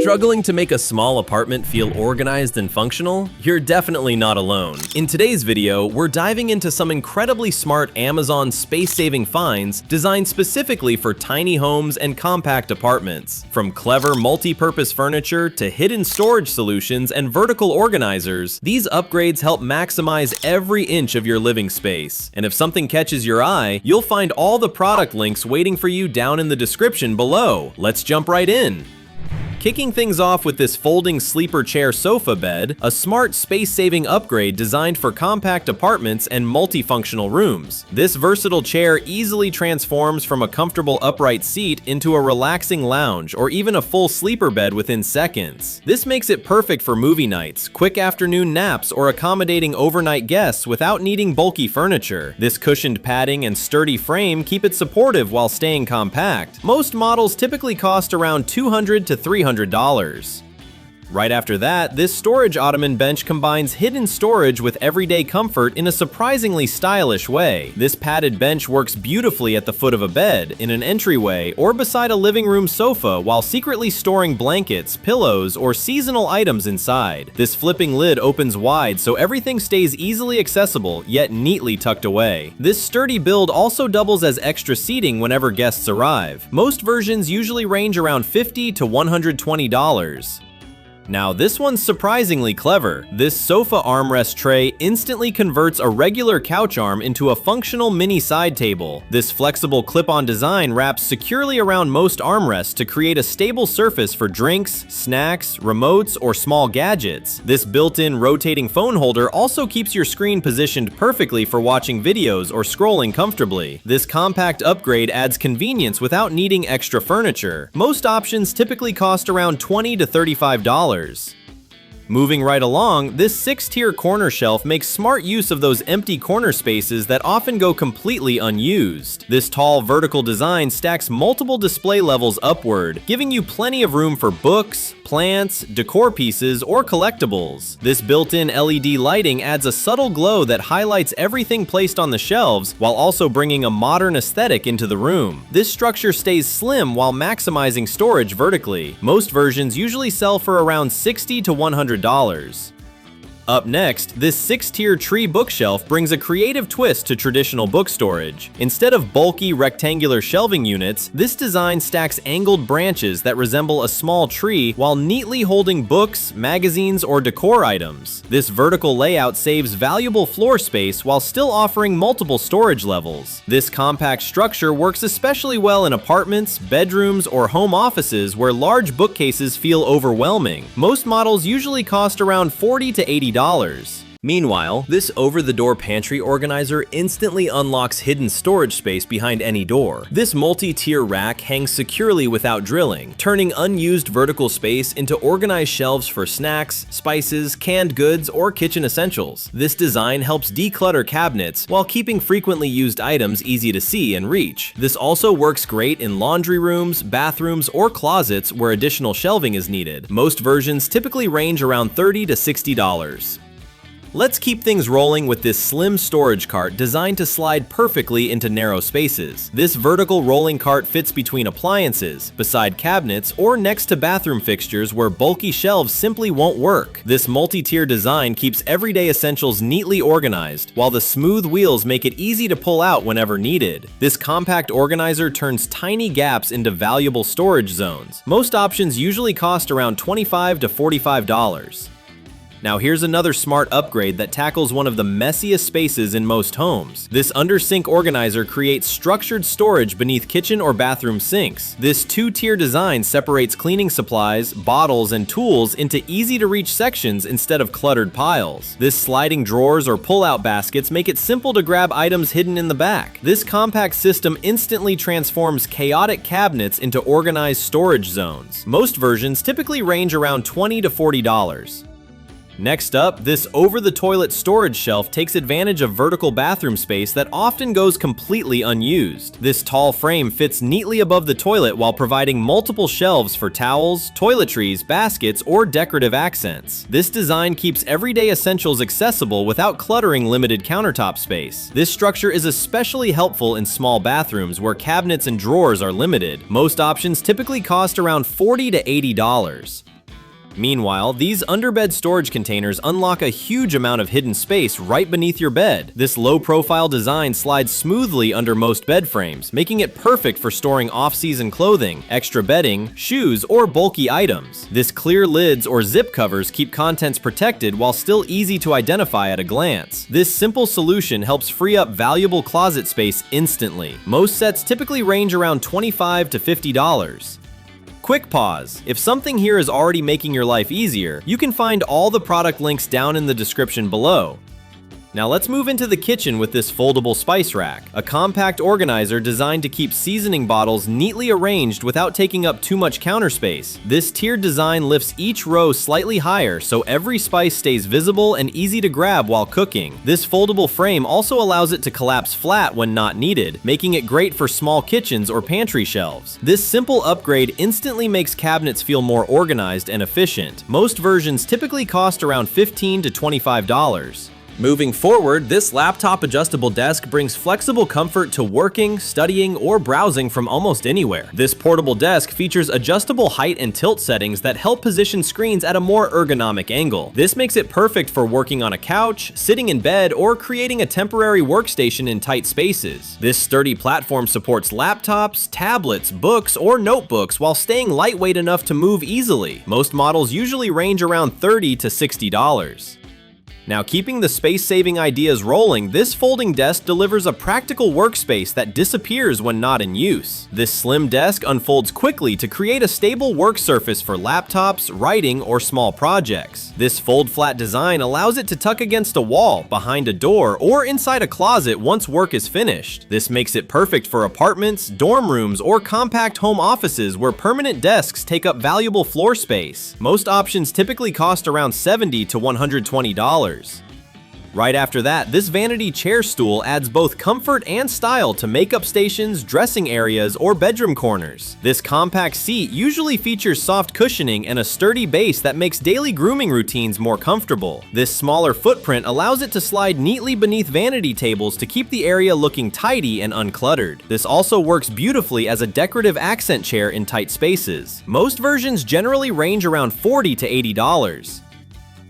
Struggling to make a small apartment feel organized and functional? You're definitely not alone. In today's video, we're diving into some incredibly smart Amazon space-saving finds designed specifically for tiny homes and compact apartments. From clever multi-purpose furniture to hidden storage solutions and vertical organizers, these upgrades help maximize every inch of your living space. And if something catches your eye, you'll find all the product links waiting for you down in the description below. Let's jump right in. Kicking things off with this folding sleeper chair sofa bed, a smart space-saving upgrade designed for compact apartments and multifunctional rooms. This versatile chair easily transforms from a comfortable upright seat into a relaxing lounge or even a full sleeper bed within seconds. This makes it perfect for movie nights, quick afternoon naps, or accommodating overnight guests without needing bulky furniture. This cushioned padding and sturdy frame keep it supportive while staying compact. Most models typically cost around $200 to $300. Right after that, this storage ottoman bench combines hidden storage with everyday comfort in a surprisingly stylish way. This padded bench works beautifully at the foot of a bed, in an entryway, or beside a living room sofa while secretly storing blankets, pillows, or seasonal items inside. This flipping lid opens wide so everything stays easily accessible, yet neatly tucked away. This sturdy build also doubles as extra seating whenever guests arrive. Most versions usually range around $50 to $120. Now this one's surprisingly clever. This sofa armrest tray instantly converts a regular couch arm into a functional mini side table. This flexible clip-on design wraps securely around most armrests to create a stable surface for drinks, snacks, remotes, or small gadgets. This built-in rotating phone holder also keeps your screen positioned perfectly for watching videos or scrolling comfortably. This compact upgrade adds convenience without needing extra furniture. Most options typically cost around $20 to $35. Moving right along, this 6-tier corner shelf makes smart use of those empty corner spaces that often go completely unused. This tall vertical design stacks multiple display levels upward, giving you plenty of room for books, plants, decor pieces, or collectibles. This built-in LED lighting adds a subtle glow that highlights everything placed on the shelves while also bringing a modern aesthetic into the room. This structure stays slim while maximizing storage vertically. Most versions usually sell for around $60 to $100. Up next, this 6-tier tree bookshelf brings a creative twist to traditional book storage. Instead of bulky rectangular shelving units, this design stacks angled branches that resemble a small tree while neatly holding books, magazines, or decor items. This vertical layout saves valuable floor space while still offering multiple storage levels. This compact structure works especially well in apartments, bedrooms, or home offices where large bookcases feel overwhelming. Most models usually cost around $40 to $80. Meanwhile, this over-the-door pantry organizer instantly unlocks hidden storage space behind any door. This multi-tier rack hangs securely without drilling, turning unused vertical space into organized shelves for snacks, spices, canned goods, or kitchen essentials. This design helps declutter cabinets while keeping frequently used items easy to see and reach. This also works great in laundry rooms, bathrooms, or closets where additional shelving is needed. Most versions typically range around $30 to $60. Let's keep things rolling with this slim storage cart designed to slide perfectly into narrow spaces. This vertical rolling cart fits between appliances, beside cabinets, or next to bathroom fixtures where bulky shelves simply won't work. This multi-tier design keeps everyday essentials neatly organized, while the smooth wheels make it easy to pull out whenever needed. This compact organizer turns tiny gaps into valuable storage zones. Most options usually cost around $25 to $45. Now here's another smart upgrade that tackles one of the messiest spaces in most homes. This under-sink organizer creates structured storage beneath kitchen or bathroom sinks. This 2-tier design separates cleaning supplies, bottles, and tools into easy-to-reach sections instead of cluttered piles. This sliding drawers or pull-out baskets make it simple to grab items hidden in the back. This compact system instantly transforms chaotic cabinets into organized storage zones. Most versions typically range around $20 to $40. Next up, this over-the-toilet storage shelf takes advantage of vertical bathroom space that often goes completely unused. This tall frame fits neatly above the toilet while providing multiple shelves for towels, toiletries, baskets, or decorative accents. This design keeps everyday essentials accessible without cluttering limited countertop space. This structure is especially helpful in small bathrooms where cabinets and drawers are limited. Most options typically cost around $40 to $80. Meanwhile, these underbed storage containers unlock a huge amount of hidden space right beneath your bed. This low-profile design slides smoothly under most bed frames, making it perfect for storing off-season clothing, extra bedding, shoes, or bulky items. This clear lids or zip covers keep contents protected while still easy to identify at a glance. This simple solution helps free up valuable closet space instantly. Most sets typically range around $25 to $50. Quick pause. If something here is already making your life easier, you can find all the product links down in the description below. Now let's move into the kitchen with this foldable spice rack, a compact organizer designed to keep seasoning bottles neatly arranged without taking up too much counter space. This tiered design lifts each row slightly higher so every spice stays visible and easy to grab while cooking. This foldable frame also allows it to collapse flat when not needed, making it great for small kitchens or pantry shelves. This simple upgrade instantly makes cabinets feel more organized and efficient. Most versions typically cost around $15 to $25. Moving forward, this laptop adjustable desk brings flexible comfort to working, studying, or browsing from almost anywhere. This portable desk features adjustable height and tilt settings that help position screens at a more ergonomic angle. This makes it perfect for working on a couch, sitting in bed, or creating a temporary workstation in tight spaces. This sturdy platform supports laptops, tablets, books, or notebooks while staying lightweight enough to move easily. Most models usually range around $30 to $60. Now, keeping the space-saving ideas rolling, this folding desk delivers a practical workspace that disappears when not in use. This slim desk unfolds quickly to create a stable work surface for laptops, writing, or small projects. This fold-flat design allows it to tuck against a wall, behind a door, or inside a closet once work is finished. This makes it perfect for apartments, dorm rooms, or compact home offices where permanent desks take up valuable floor space. Most options typically cost around $70 to $120. Right after that, this vanity chair stool adds both comfort and style to makeup stations, dressing areas, or bedroom corners. This compact seat usually features soft cushioning and a sturdy base that makes daily grooming routines more comfortable. This smaller footprint allows it to slide neatly beneath vanity tables to keep the area looking tidy and uncluttered. This also works beautifully as a decorative accent chair in tight spaces. Most versions generally range around $40 to $80.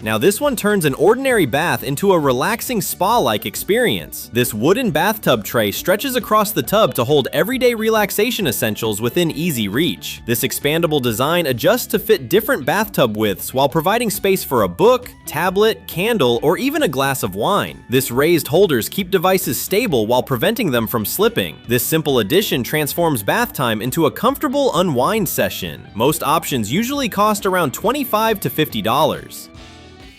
Now this one turns an ordinary bath into a relaxing spa-like experience. This wooden bathtub tray stretches across the tub to hold everyday relaxation essentials within easy reach. This expandable design adjusts to fit different bathtub widths while providing space for a book, tablet, candle, or even a glass of wine. This raised holders keep devices stable while preventing them from slipping. This simple addition transforms bath time into a comfortable unwind session. Most options usually cost around $25 to $50.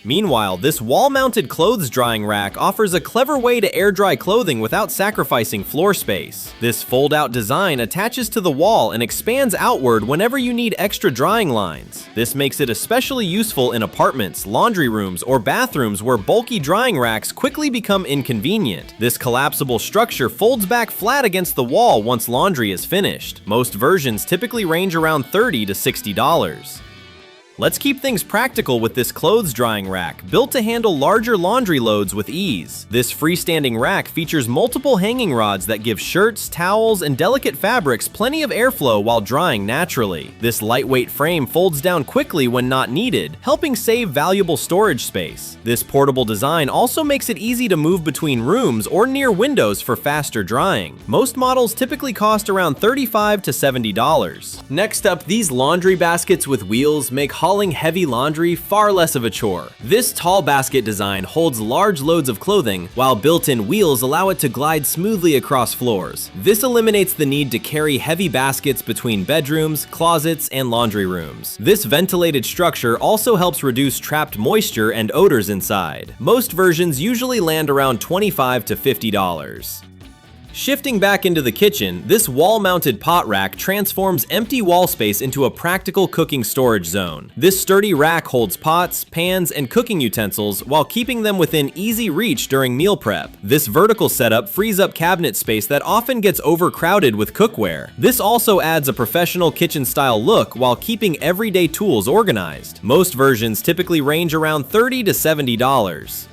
Meanwhile, this wall-mounted clothes drying rack offers a clever way to air-dry clothing without sacrificing floor space. This fold-out design attaches to the wall and expands outward whenever you need extra drying lines. This makes it especially useful in apartments, laundry rooms, or bathrooms where bulky drying racks quickly become inconvenient. This collapsible structure folds back flat against the wall once laundry is finished. Most versions typically range around $30 to $60. Let's keep things practical with this clothes drying rack, built to handle larger laundry loads with ease. This freestanding rack features multiple hanging rods that give shirts, towels, and delicate fabrics plenty of airflow while drying naturally. This lightweight frame folds down quickly when not needed, helping save valuable storage space. This portable design also makes it easy to move between rooms or near windows for faster drying. Most models typically cost around $35 to $70. Next up, these laundry baskets with wheels make hauling heavy laundry far less of a chore. This tall basket design holds large loads of clothing, while built-in wheels allow it to glide smoothly across floors. This eliminates the need to carry heavy baskets between bedrooms, closets, and laundry rooms. This ventilated structure also helps reduce trapped moisture and odors inside. Most versions usually land around $25 to $50. Shifting back into the kitchen, this wall-mounted pot rack transforms empty wall space into a practical cooking storage zone. This sturdy rack holds pots, pans, and cooking utensils while keeping them within easy reach during meal prep. This vertical setup frees up cabinet space that often gets overcrowded with cookware. This also adds a professional kitchen-style look while keeping everyday tools organized. Most versions typically range around $30 to $70.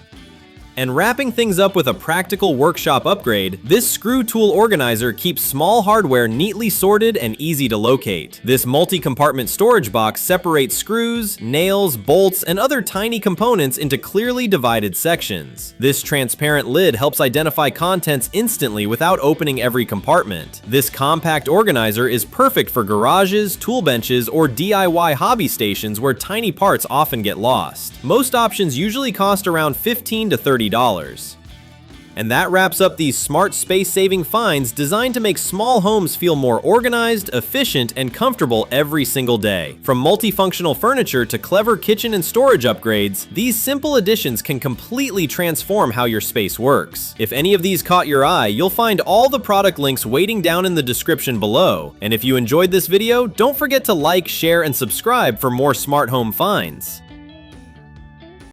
And wrapping things up with a practical workshop upgrade, this screw tool organizer keeps small hardware neatly sorted and easy to locate. This multi-compartment storage box separates screws, nails, bolts, and other tiny components into clearly divided sections. This transparent lid helps identify contents instantly without opening every compartment. This compact organizer is perfect for garages, tool benches, or DIY hobby stations where tiny parts often get lost. Most options usually cost around $15 to $30. And that wraps up these smart space-saving finds designed to make small homes feel more organized, efficient, and comfortable every single day. From multifunctional furniture to clever kitchen and storage upgrades, these simple additions can completely transform how your space works. If any of these caught your eye, you'll find all the product links waiting down in the description below. And if you enjoyed this video, don't forget to like, share, and subscribe for more smart home finds.